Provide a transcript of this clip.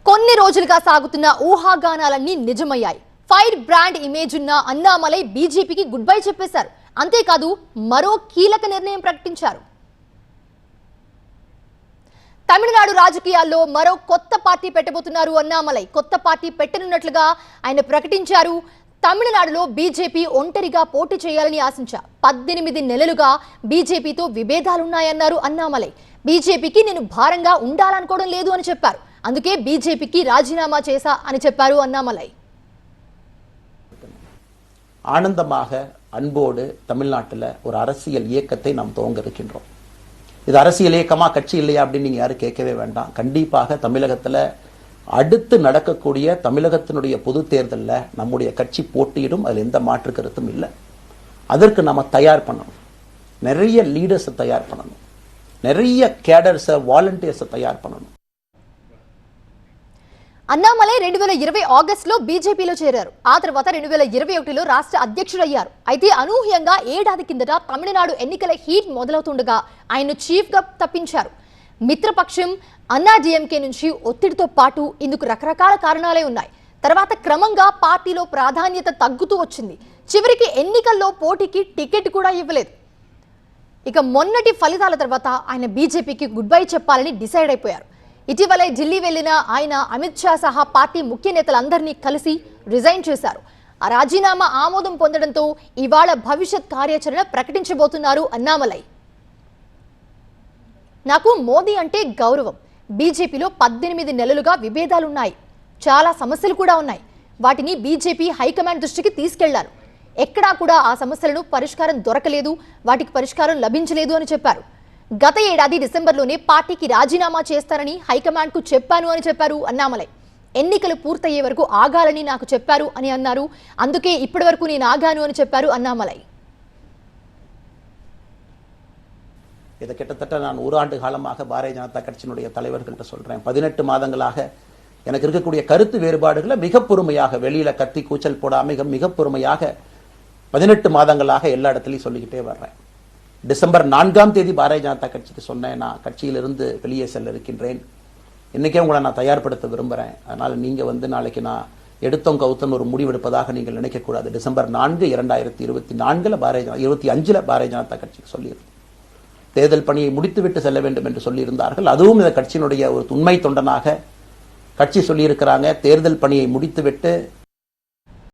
కొన్ని రోజులుగా సాగుతున్న ఊహాగానాలన్నీ నిజమయ్యాయి. ఫైర్ బ్రాండ్ ఇమేజ్ ఉన్న అన్నామలై బీజేపీకి గుడ్ బై చెప్పేశారు. అంతేకాదు మరో కీలక నిర్ణయం ప్రకటించారు. తమిళనాడు రాజకీయాల్లో మరో కొత్త పార్టీ పెట్టబోతున్నారు అన్నామలై. కొత్త పార్టీ పెట్టనున్నట్లుగా ఆయన ప్రకటించారు. తమిళనాడులో బీజేపీ ఒంటరిగా పోటీ చేయాలని ఆశించా. 18 నెలలుగా బీజేపీతో విభేదాలున్నాయన్నారు అన్నామలై. బీజేపీకి నేను భారంగా ఉండాలనుకోవడం లేదు అని చెప్పారు. అందుకే బీజేపీకి రాజీనామా చేశా అని చెప్పారు అన్నామలై. ஆனந்தமாக அன்போடு தமிழ்நாட்டில் ஒரு அரசியல் இயக்கத்தை நாம் துவங்க இருக்கின்றோம். இது அரசியல் இயக்கமா கட்சி இல்லையா அப்படின்னு நீங்க யாரும் கேட்கவே வேண்டாம். கண்டிப்பாக தமிழகத்தில் அடுத்து நடக்கக்கூடிய தமிழகத்தினுடைய பொது தேர்தலில் நம்முடைய கட்சி போட்டியிடும். அதில் எந்த மாற்று கருத்தும் இல்லை. அதற்கு நம்ம தயார் பண்ணணும். நிறைய லீடர்ஸை தயார் பண்ணணும். நிறைய கேடர்ஸை வாலண்டியர்ஸை தயார் பண்ணணும். అన్నామలై 2020 ఆగస్టులో బీజేపీలో చేరారు. ఆ తర్వాత 2021లో రాష్ట్ర అధ్యక్షుడయ్యారు. అయితే అనూహ్యంగా ఏడాది కిందట తమిళనాడు ఎన్నికల హీట్ మొదలవుతుండగా ఆయన్ను చీఫ్ గా తప్పించారు. మిత్రపక్షం అన్నాడీఎంకే నుంచి ఒత్తిడితో పాటు ఇందుకు రకరకాల కారణాలే ఉన్నాయి. తర్వాత క్రమంగా పార్టీలో ప్రాధాన్యత తగ్గుతూ వచ్చింది. చివరికి ఎన్నికల్లో పోటీకి టికెట్ కూడా ఇవ్వలేదు. ఇక మొన్నటి ఫలితాల తర్వాత ఆయన బీజేపీకి గుడ్ బై చెప్పాలని డిసైడ్ అయిపోయారు. ఇటీవలే ఢిల్లీ వెళ్లిన ఆయన అమిత్ షా సహా పార్టీ ముఖ్య నేతలందరినీ కలిసి రిజైన్ చేశారు. ఆ రాజీనామా ఆమోదం పొందడంతో ఇవాళ భవిష్యత్ కార్యాచరణ ప్రకటించబోతున్నారు అన్నామలై. నాకు మోదీ అంటే గౌరవం. బీజేపీలో 18 నెలలుగా విభేదాలున్నాయి. చాలా సమస్యలు కూడా ఉన్నాయి. వాటిని బీజేపీ హైకమాండ్ దృష్టికి తీసుకెళ్లారు. ఎక్కడా కూడా ఆ సమస్యలను పరిష్కారం దొరకలేదు, వాటికి పరిష్కారం లభించలేదు అని చెప్పారు. గత ఏడాది డిసెంబర్లోనే పార్టీకి రాజీనామా చేస్తారని హైకమాండ్కు చెప్పాను అని చెప్పారు అన్నామలై. ఎన్నికలు పూర్తయ్యే వరకు ఆగాలని నాకు చెప్పారు అని అన్నారు. అందుకే ఇప్పటి వరకు నేను ఆగాను అని చెప్పారు అన్నామలై. இதை கிட்டத்தட்ட நான் ஓராண்டு காலமாக பாரதிய ஜனதா கட்சியினுடைய தலைவர்கள்ட்ட சொல்றேன். 18 மாதங்களாக எனக்கு இருக்கக்கூடிய கருத்து வேறுபாடுகளை மிக பொறுமையாக வெளியில கத்தி கூச்சல் போடாம மிக பொறுமையாக 18 மாதங்களாக எல்லா இடத்துலையும் சொல்லிக்கிட்டே வர்றேன். டிசம்பர் 4ஆம் தேதி பாரதிய ஜனதா கட்சிக்கு சொன்னேன், நான் கட்சியிலிருந்து வெளியே செல்ல இருக்கின்றேன். இன்னைக்கே உங்களை நான் தயார்படுத்த விரும்புகிறேன். அதனால் நீங்கள் நாளைக்கு நான் எடுத்தோம் கவுத்தம் ஒரு முடிவெடுப்பதாக நீங்கள் நினைக்கக்கூடாது. டிசம்பர் 4 2024 25 பாரதிய ஜனதா கட்சிக்கு சொல்லியிருந்தேன். தேர்தல் பணியை முடித்துவிட்டு செல்ல வேண்டும் என்று சொல்லியிருந்தார்கள். அதுவும் இந்த கட்சியினுடைய ஒரு உண்மை தொண்டனாக கட்சி சொல்லியிருக்கிறாங்க. தேர்தல் பணியை முடித்துவிட்டு